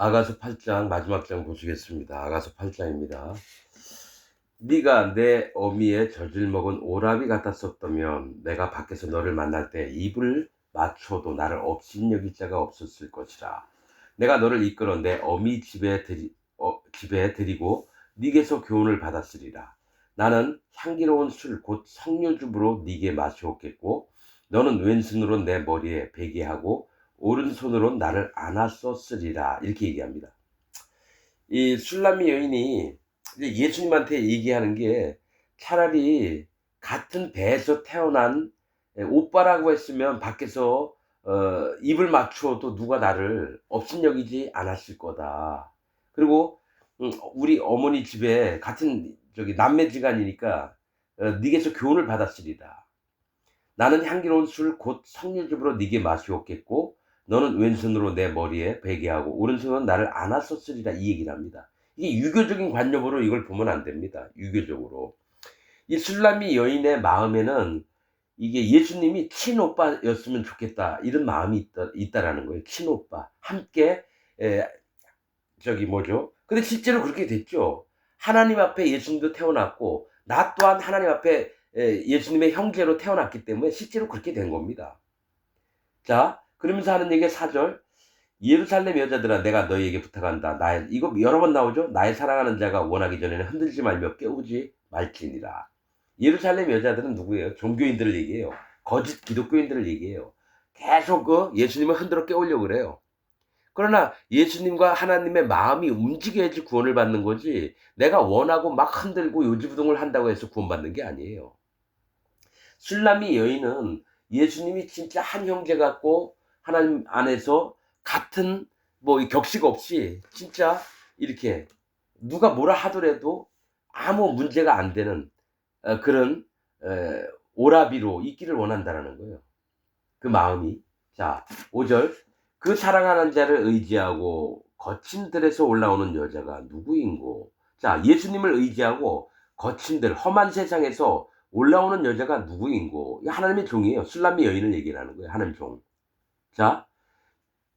아가서 8장 마지막 장 보시겠습니다. 아가서 8장입니다. 네가 내 어미의 젖을 먹은 오라비 같았었다면 내가 밖에서 너를 만날 때 입을 맞춰도 나를 업신 여길 자가 없었을 것이라. 내가 너를 이끌어 내 어미 집에 들이고 네게서 교훈을 받았으리라. 나는 향기로운 술 곧 석류즙으로 네게 마시었겠고 너는 왼손으로 내 머리에 베게 하고 오른손으로 나를 안았었으리라. 이렇게 얘기합니다. 이 술람미 여인이 이제 예수님한테 얘기하는 게 차라리 같은 배에서 태어난 오빠라고 했으면 밖에서 입을 맞추어도 누가 나를 업신여기지 않았을 거다. 그리고 우리 어머니 집에 같은 저기 남매지간이니까 네게서 교훈을 받았으리라. 나는 향기로운 술 곧 석류즙으로 네게 마시었겠고 너는 왼손으로 내 머리에 베게 하고 오른손은 나를 안았었으리라. 이 얘기를 합니다. 이게 유교적인 관념으로 이걸 보면 안 됩니다. 유교적으로. 이 술람미 여인의 마음에는 이게 예수님이 친오빠였으면 좋겠다 이런 마음이 있다라는 거예요. 친오빠 함께 에, 저기 뭐죠? 근데 실제로 그렇게 됐죠. 하나님 앞에 예수님도 태어났고 나 또한 하나님 앞에 예수님의 형제로 태어났기 때문에 실제로 그렇게 된 겁니다. 자, 그러면서 하는 얘기가 4절. 예루살렘 여자들아 내가 너희에게 부탁한다. 나의 이거 여러 번 나오죠. 나의 사랑하는 자가 원하기 전에는 흔들지 말며 깨우지 말지니라. 예루살렘 여자들은 누구예요? 종교인들을 얘기해요. 거짓 기독교인들을 얘기해요. 계속 그 예수님을 흔들어 깨우려고 그래요. 그러나 예수님과 하나님의 마음이 움직여야지 구원을 받는 거지 내가 원하고 막 흔들고 요지부동을 한다고 해서 구원받는 게 아니에요. 술람미 여인은 예수님이 진짜 한 형제 같고 하나님 안에서 같은 뭐 격식 없이 진짜 이렇게 누가 뭐라 하더라도 아무 문제가 안 되는 그런 오라비로 있기를 원한다라는 거예요. 그 마음이. 자, 5절. 그 사랑하는 자를 의지하고 거친 들에서 올라오는 여자가 누구인고? 자, 예수님을 의지하고 거친 들, 험한 세상에서 올라오는 여자가 누구인고? 하나님의 종이에요. 술람미 여인을 얘기하는 거예요. 하나님 종. 자,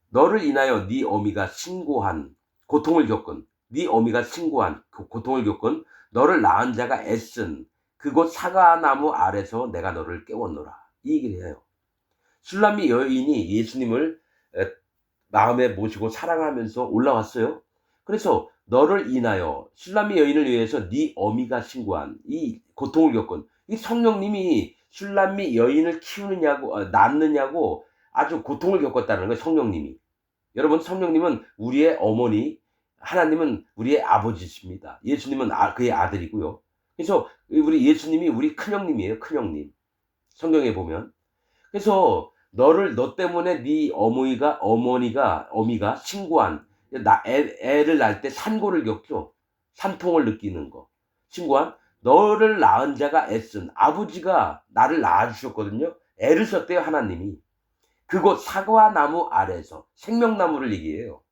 너를 인하여 네 어미가 신고한 고통을 겪은 네 어미가 신고한 그 고통을 겪은 너를 낳은 자가 애쓴 그곳 사과나무 아래서 내가 너를 깨웠노라. 이 얘기를 해요. 술람미 여인이 예수님을 마음에 모시고 사랑하면서 올라왔어요. 그래서 너를 인하여 술람미 여인을 위해서 네 어미가 신고한 이 고통을 겪은 이 성령님이 술람미 여인을 키우느냐고 낳느냐고 아주 고통을 겪었다는 거예요. 성령님이. 여러분 성령님은 우리의 어머니, 하나님은 우리의 아버지십니다. 예수님은 그의 아들이고요. 그래서 우리 예수님이 우리 큰형님이에요. 큰형님. 성경에 보면. 그래서 너 때문에 네 어미가 신고한 애를 낳을 때 산고를 겪죠. 산통을 느끼는 거. 신고한 너를 낳은 자가 애쓴 아버지가 나를 낳아주셨거든요. 애를 썼대요 하나님이. 그곳 사과나무 아래에서 생명나무를 얘기해요.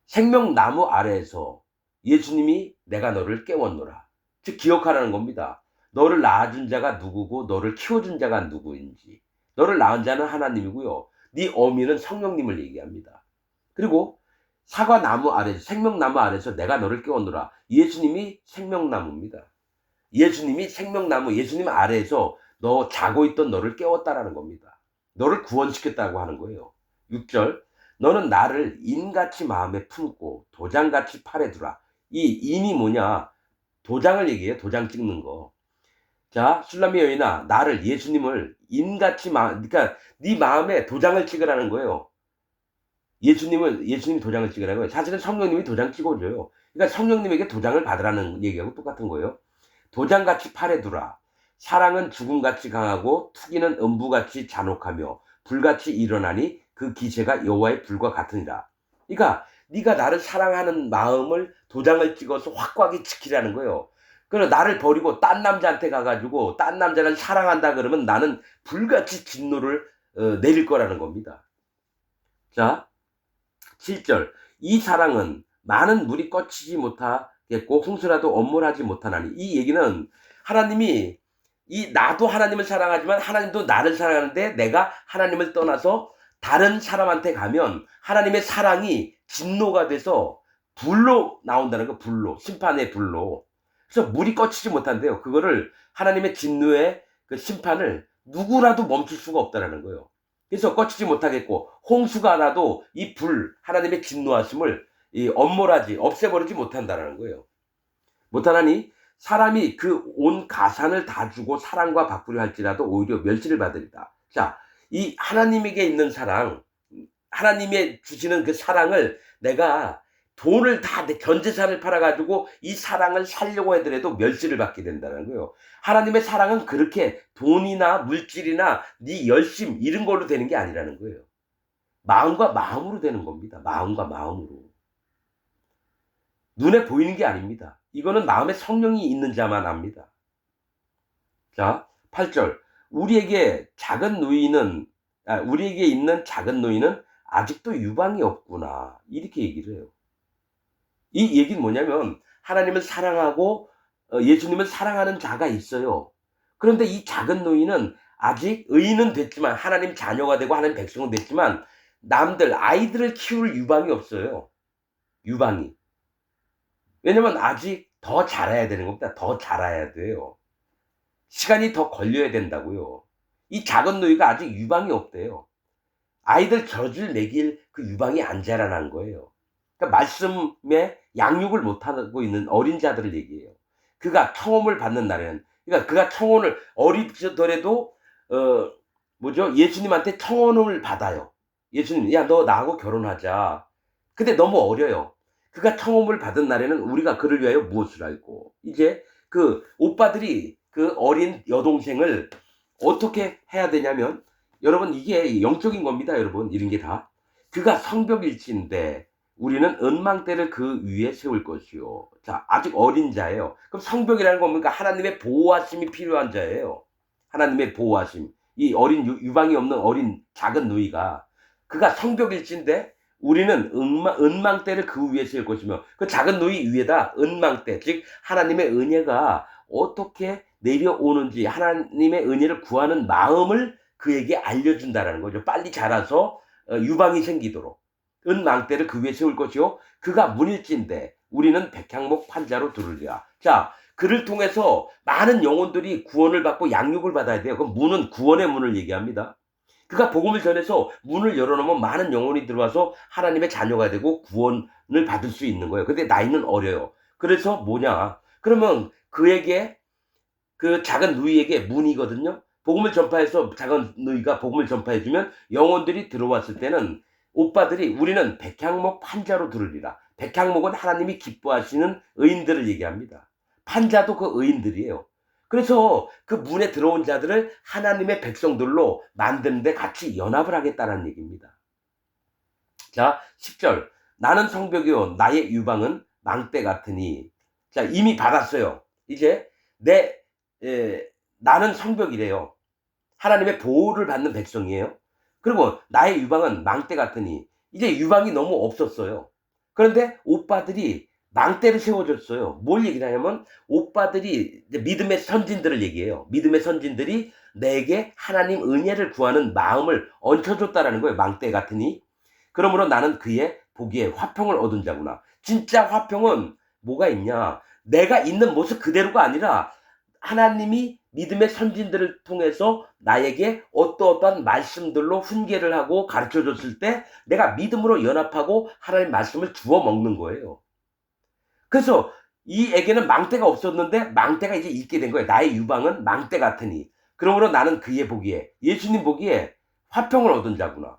생명나무 아래에서 예수님이 내가 너를 깨웠노라. 즉 기억하라는 겁니다. 너를 낳아준 자가 누구고 너를 키워준 자가 누구인지. 너를 낳은 자는 하나님이고요. 네 어미는 성령님을 얘기합니다. 그리고 사과나무 아래서 생명나무 아래서 내가 너를 깨웠노라. 예수님이 생명나무입니다. 예수님이 생명나무 예수님 아래에서 너 자고 있던 너를 깨웠다라는 겁니다. 너를 구원시켰다고 하는 거예요. 6절 너는 나를 인같이 마음에 품고 도장같이 팔에 두라. 이 인이 뭐냐? 도장을 얘기해요. 도장 찍는 거. 자, 술람미 여인아, 나를 예수님을 인같이 그러니까 네 마음에 도장을 찍으라는 거예요. 예수님 도장을 찍으라는 거예요. 사실은 성령님이 도장 찍어줘요. 그러니까 성령님에게 도장을 받으라는 얘기하고 똑같은 거예요. 도장같이 팔에 두라. 사랑은 죽음같이 강하고 투기는 음부같이 잔혹하며 불같이 일어나니 그 기세가 여호와의 불과 같으니라. 그러니까 네가 나를 사랑하는 마음을 도장을 찍어서 확고하게 지키라는 거예요. 그래서 나를 버리고 딴 남자한테 가가지고 딴 남자를 사랑한다 그러면 나는 불같이 진노를 내릴 거라는 겁니다. 자, 7절 이 사랑은 많은 물이 꺾이지 못하겠고 홍수라도 엄몰하지 못하나니. 이 얘기는 하나님이 나도 하나님을 사랑하지만 하나님도 나를 사랑하는데 내가 하나님을 떠나서 다른 사람한테 가면 하나님의 사랑이 진노가 돼서 불로 나온다는 거, 불로. 심판의 불로. 그래서 물이 꺼지지 못한대요. 그거를 하나님의 진노의 그 심판을 누구라도 멈출 수가 없다라는 거예요. 그래서 꺼지지 못하겠고 홍수가 나도 이 불, 하나님의 진노하심을 이 엄몰하지, 없애버리지 못한다라는 거예요. 못하나니 사람이 그 온 가산을 다 주고 사랑과 바꾸려 할지라도 오히려 멸시를 받으리다. 자, 이 하나님에게 있는 사랑, 하나님의 주시는 그 사랑을 내가 돈을 다 내 전재산을 팔아가지고 이 사랑을 살려고 하더라도 멸시를 받게 된다는 거예요. 하나님의 사랑은 그렇게 돈이나 물질이나 네 열심 이런 걸로 되는 게 아니라는 거예요. 마음과 마음으로 되는 겁니다. 마음과 마음으로. 눈에 보이는 게 아닙니다. 이거는 마음에 성령이 있는 자만 압니다. 자, 8절. 우리에게 있는 작은 노인은 아직도 유방이 없구나. 이렇게 얘기를 해요. 이 얘기는 뭐냐면 하나님을 사랑하고 예수님을 사랑하는 자가 있어요. 그런데 이 작은 노인은 아직 의인은 됐지만 하나님 자녀가 되고 하나님 백성은 됐지만 남들 아이들을 키울 유방이 없어요. 유방이. 왜냐면 아직 더 자라야 되는 겁니다. 더 자라야 돼요. 시간이 더 걸려야 된다고요. 이 작은 노이가 아직 유방이 없대요. 아이들 젖을 먹일 그 유방이 안 자라난 거예요. 그러니까 말씀에 양육을 못하고 있는 어린 자들을 얘기해요. 그가 청혼을 받는 날에는, 그러니까 그가 청혼을 어리더라도 예수님한테 청혼을 받아요. 예수님, 야, 너 나하고 결혼하자. 근데 너무 어려요. 그가 청혼을 받은 날에는 우리가 그를 위하여 무엇을 알고, 이제 그 오빠들이 그 어린 여동생을 어떻게 해야 되냐면, 여러분 이게 영적인 겁니다. 여러분 이런 게 다. 그가 성벽일진데 우리는 은망대를 그 위에 세울 것이요. 자, 아직 어린 자예요. 그럼 성벽이라는 건 뭡니까? 하나님의 보호하심이 필요한 자예요. 하나님의 보호하심. 이 어린 유방이 없는 어린 작은 누이가 그가 성벽일진데 우리는 은망대를 그 위에 세울 것이며 그 작은 누이 위에다 은망대, 즉 하나님의 은혜가 어떻게 내려오는지 하나님의 은혜를 구하는 마음을 그에게 알려준다는 거죠. 빨리 자라서 유방이 생기도록. 은망대를 그 위에 세울 것이요. 그가 문일진데 우리는 백향목 판자로 두르리라. 자, 그를 통해서 많은 영혼들이 구원을 받고 양육을 받아야 돼요. 그럼 문은 구원의 문을 얘기합니다. 그가 복음을 전해서 문을 열어놓으면 많은 영혼이 들어와서 하나님의 자녀가 되고 구원을 받을 수 있는 거예요. 근데 나이는 어려요. 그래서 뭐냐? 그러면 그에게 그 작은 누이에게 문이거든요. 복음을 전파해서 작은 누이가 복음을 전파해주면 영혼들이 들어왔을 때는 오빠들이 우리는 백향목 판자로 들으리라. 백향목은 하나님이 기뻐하시는 의인들을 얘기합니다. 판자도 그 의인들이에요. 그래서 그 문에 들어온 자들을 하나님의 백성들로 만드는데 같이 연합을 하겠다는 얘기입니다. 자, 10절. 나는 성벽이요 나의 유방은 망대 같으니. 자, 이미 받았어요. 이제 나는 성벽이래요. 하나님의 보호를 받는 백성이에요. 그리고 나의 유방은 망대 같으니. 이제 유방이 너무 없었어요. 그런데 오빠들이 망대를 세워줬어요. 뭘 얘기하냐면 오빠들이 믿음의 선진들을 얘기해요. 믿음의 선진들이 내게 하나님 은혜를 구하는 마음을 얹혀줬다라는 거예요. 망대 같으니. 그러므로 나는 그의 보기에 화평을 얻은 자구나. 진짜 화평은 뭐가 있냐? 내가 있는 모습 그대로가 아니라 하나님이 믿음의 선진들을 통해서 나에게 어떠한 말씀들로 훈계를 하고 가르쳐 줬을 때 내가 믿음으로 연합하고 하나님 말씀을 주워 먹는 거예요. 그래서 이 애기는 망대가 없었는데 망대가 이제 있게 된 거예요. 나의 유방은 망대 같으니. 그러므로 나는 그의 보기에, 예수님 보기에 화평을 얻은 자구나.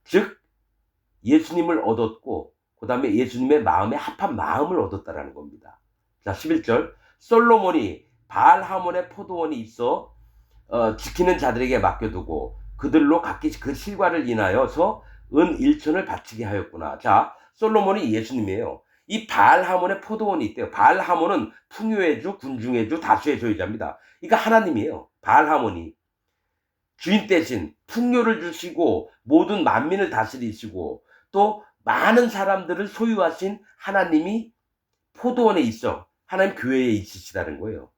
즉 예수님을 얻었고 그 다음에 예수님의 마음에 합한 마음을 얻었다라는 겁니다. 자, 11절. 솔로몬이 바알하몬의 포도원이 있어 지키는 자들에게 맡겨두고 그들로 각기 그 실과를 인하여서 은 1천을 바치게 하였구나. 자, 솔로몬이 예수님이에요. 이 바알하몬의 포도원이 있대요. 바알하몬은 풍요의 주, 군중의 주, 다수의 소유자입니다. 그러니까 하나님이에요. 바알하몬이 주인 대신 풍요를 주시고 모든 만민을 다스리시고 또 많은 사람들을 소유하신 하나님이 포도원에 있어. 하나님 교회에 있으시다는 거예요.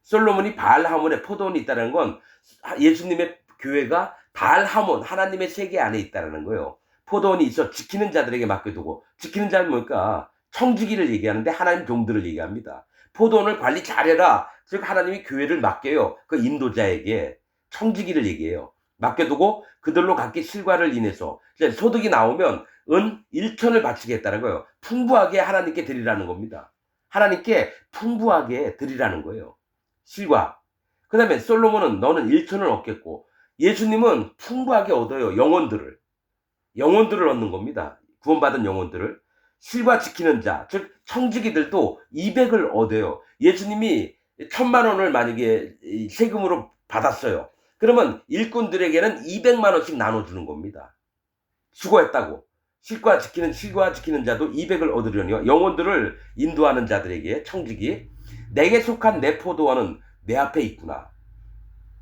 솔로몬이 바알하몬의 포도원이 있다는 건 예수님의 교회가 바알하몬, 하나님의 세계 안에 있다는 거예요. 포도원이 있어 지키는 자들에게 맡겨두고, 지키는 자는 뭘까? 청지기를 얘기하는데 하나님 종들을 얘기합니다. 포도원을 관리 잘해라. 즉 하나님이 교회를 맡겨요. 그 인도자에게 청지기를 얘기해요. 맡겨두고 그들로 각기 실과를 인해서 이제 소득이 나오면 은 1천을 바치겠다는 거예요. 풍부하게 하나님께 드리라는 겁니다. 하나님께 풍부하게 드리라는 거예요. 실과. 그 다음에 솔로몬은 너는 1천을 얻겠고, 예수님은 풍부하게 얻어요. 영혼들을 얻는 겁니다. 구원받은 영혼들을. 실과 지키는 자, 즉 청지기들도 200을 얻어요. 예수님이 1000만 원을 만약에 세금으로 받았어요. 그러면 일꾼들에게는 200만 원씩 나눠주는 겁니다. 수고했다고. 실과 지키는 자도 200을 얻으려니와 영혼들을 인도하는 자들에게 청지기. 내게 속한 내 포도원은 내 앞에 있구나.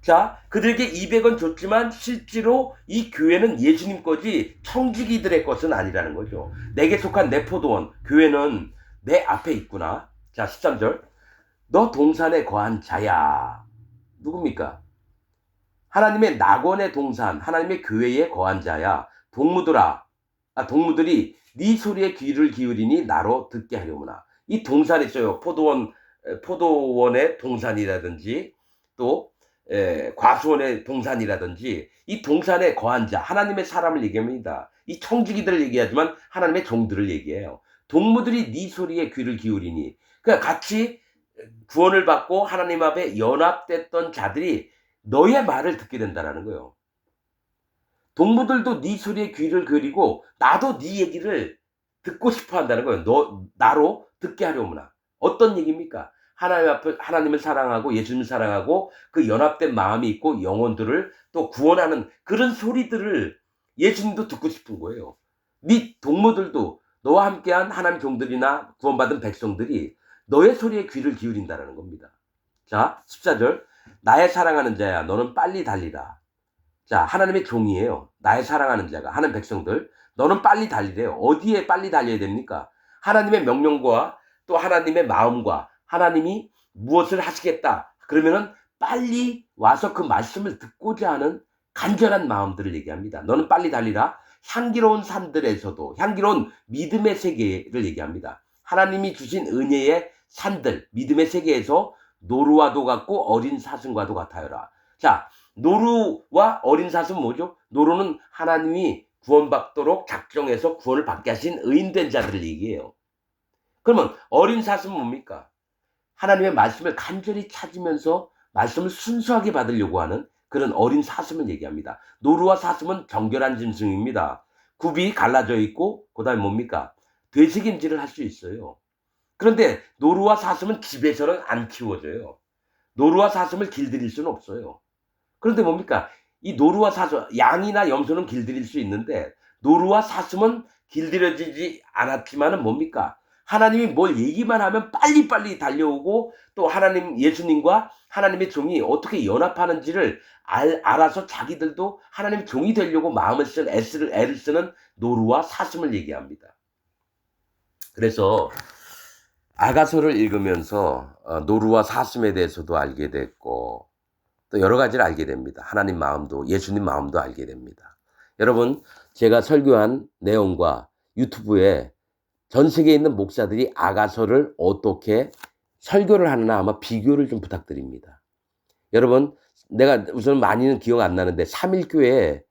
자, 그들에게 200원 줬지만 실제로 이 교회는 예수님 거지 청지기들의 것은 아니라는 거죠. 내게 속한 내 포도원, 교회는 내 앞에 있구나. 자, 13절. 너 동산에 거한 자야. 누굽니까? 하나님의 낙원의 동산, 하나님의 교회에 거한 자야. 동무들이 네 소리에 귀를 기울이니 나로 듣게 하려무나. 이 동산이 있어요. 포도원의 동산이라든지 또 과수원의 동산이라든지 이 동산에 거한 자, 하나님의 사람을 얘기합니다. 이 청지기들을 얘기하지만 하나님의 종들을 얘기해요. 동무들이 네 소리에 귀를 기울이니, 그러니까 같이 구원을 받고 하나님 앞에 연합됐던 자들이 너의 말을 듣게 된다는 거예요. 동무들도 네 소리에 귀를 기울이고 나도 네 얘기를 듣고 싶어 한다는 거예요. 나로 듣게 하려무나. 어떤 얘기입니까? 하나님 앞에 하나님을 사랑하고 예수님을 사랑하고 그 연합된 마음이 있고 영혼들을 또 구원하는 그런 소리들을 예수님도 듣고 싶은 거예요. 네 동무들도 너와 함께한 하나님 종들이나 구원받은 백성들이 너의 소리에 귀를 기울인다는 겁니다. 자, 14절. 나의 사랑하는 자야, 너는 빨리 달리라. 자, 하나님의 종이에요. 나의 사랑하는 자가, 하나님 백성들. 너는 빨리 달리래요. 어디에 빨리 달려야 됩니까? 하나님의 명령과 또 하나님의 마음과 하나님이 무엇을 하시겠다. 그러면은 빨리 와서 그 말씀을 듣고자 하는 간절한 마음들을 얘기합니다. 너는 빨리 달리라. 향기로운 산들에서도, 향기로운 믿음의 세계를 얘기합니다. 하나님이 주신 은혜의 산들, 믿음의 세계에서 노루와도 같고 어린 사슴과도 같아요라. 자, 노루와 어린 사슴은 뭐죠? 노루는 하나님이 구원받도록 작정해서 구원을 받게 하신 의인된 자들을 얘기해요. 그러면 어린 사슴은 뭡니까? 하나님의 말씀을 간절히 찾으면서 말씀을 순수하게 받으려고 하는 그런 어린 사슴을 얘기합니다. 노루와 사슴은 정결한 짐승입니다. 굽이 갈라져 있고 그 다음에 뭡니까? 되새김질을 할 수 있어요. 그런데 노루와 사슴은 집에서는 안 키워져요. 노루와 사슴을 길들일 수는 없어요. 그런데 뭡니까? 이 노루와 사슴, 양이나 염소는 길들일 수 있는데 노루와 사슴은 길들여지지 않았지만은 뭡니까? 하나님이 뭘 얘기만 하면 빨리빨리 달려오고 또 하나님, 예수님과 하나님의 종이 어떻게 연합하는지를 알아서 자기들도 하나님의 종이 되려고 마음을 쓴 애를 쓰는 노루와 사슴을 얘기합니다. 그래서 아가서를 읽으면서 노루와 사슴에 대해서도 알게 됐고 또 여러 가지를 알게 됩니다. 하나님 마음도 예수님 마음도 알게 됩니다. 여러분, 제가 설교한 내용과 유튜브에 전 세계에 있는 목사들이 아가서를 어떻게 설교를 하느냐 아마 비교를 좀 부탁드립니다. 여러분, 내가 우선 많이는 기억 안 나는데 3.1교회에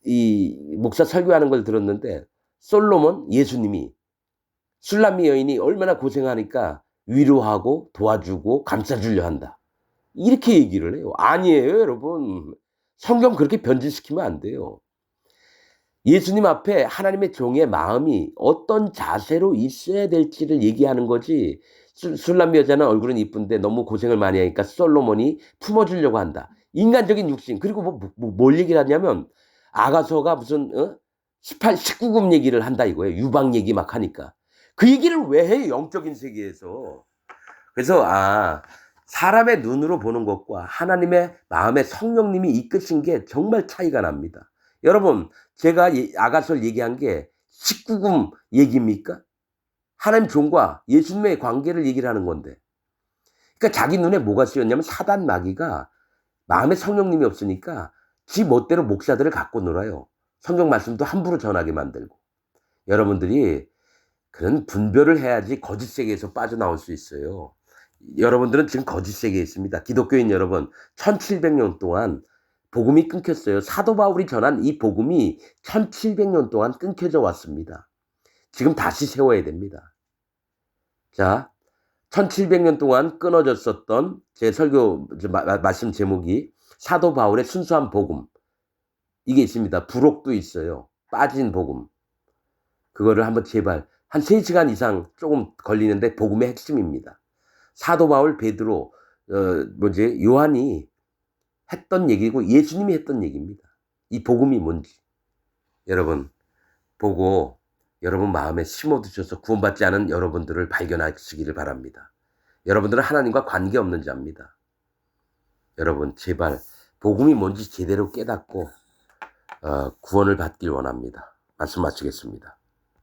이 목사 설교하는 걸 들었는데 솔로몬 예수님이 술람미 여인이 얼마나 고생하니까 위로하고 도와주고 감싸주려 한다. 이렇게 얘기를 해요. 아니에요, 여러분. 성경 그렇게 변질시키면 안 돼요. 예수님 앞에 하나님의 종의 마음이 어떤 자세로 있어야 될지를 얘기하는 거지. 술람미 여자는 얼굴은 이쁜데 너무 고생을 많이 하니까 솔로몬이 품어주려고 한다. 인간적인 육신. 그리고 뭘 얘기를 하냐면 아가서가 무슨 19금 얘기를 한다 이거예요. 유방 얘기 막 하니까. 그 얘기를 왜 해? 영적인 세계에서. 그래서 사람의 눈으로 보는 것과 하나님의 마음에 성령님이 이끄신 게 정말 차이가 납니다. 여러분, 제가 아가서를 얘기한 게 19금 얘기입니까? 하나님 종과 예수님의 관계를 얘기를 하는 건데. 그러니까 자기 눈에 뭐가 쓰였냐면 사단 마귀가 마음에 성령님이 없으니까 지 멋대로 목사들을 갖고 놀아요. 성경 말씀도 함부로 전하게 만들고. 여러분들이 그런 분별을 해야지 거짓 세계에서 빠져나올 수 있어요. 여러분들은 지금 거짓 세계에 있습니다. 기독교인 여러분, 1700년 동안 복음이 끊겼어요. 사도 바울이 전한 이 복음이 1700년 동안 끊겨져 왔습니다. 지금 다시 세워야 됩니다. 자, 1700년 동안 끊어졌었던 제 설교 말씀 제목이 사도 바울의 순수한 복음. 이게 있습니다. 부록도 있어요. 빠진 복음. 그거를 한번 제발 한 3시간 이상 조금 걸리는데 복음의 핵심입니다. 사도 바울, 베드로, 요한이 했던 얘기고 예수님이 했던 얘기입니다. 이 복음이 뭔지. 여러분, 보고 여러분 마음에 심어두셔서 구원받지 않은 여러분들을 발견하시기를 바랍니다. 여러분들은 하나님과 관계없는 자입니다. 여러분, 제발 복음이 뭔지 제대로 깨닫고 구원을 받길 원합니다. 말씀 마치겠습니다.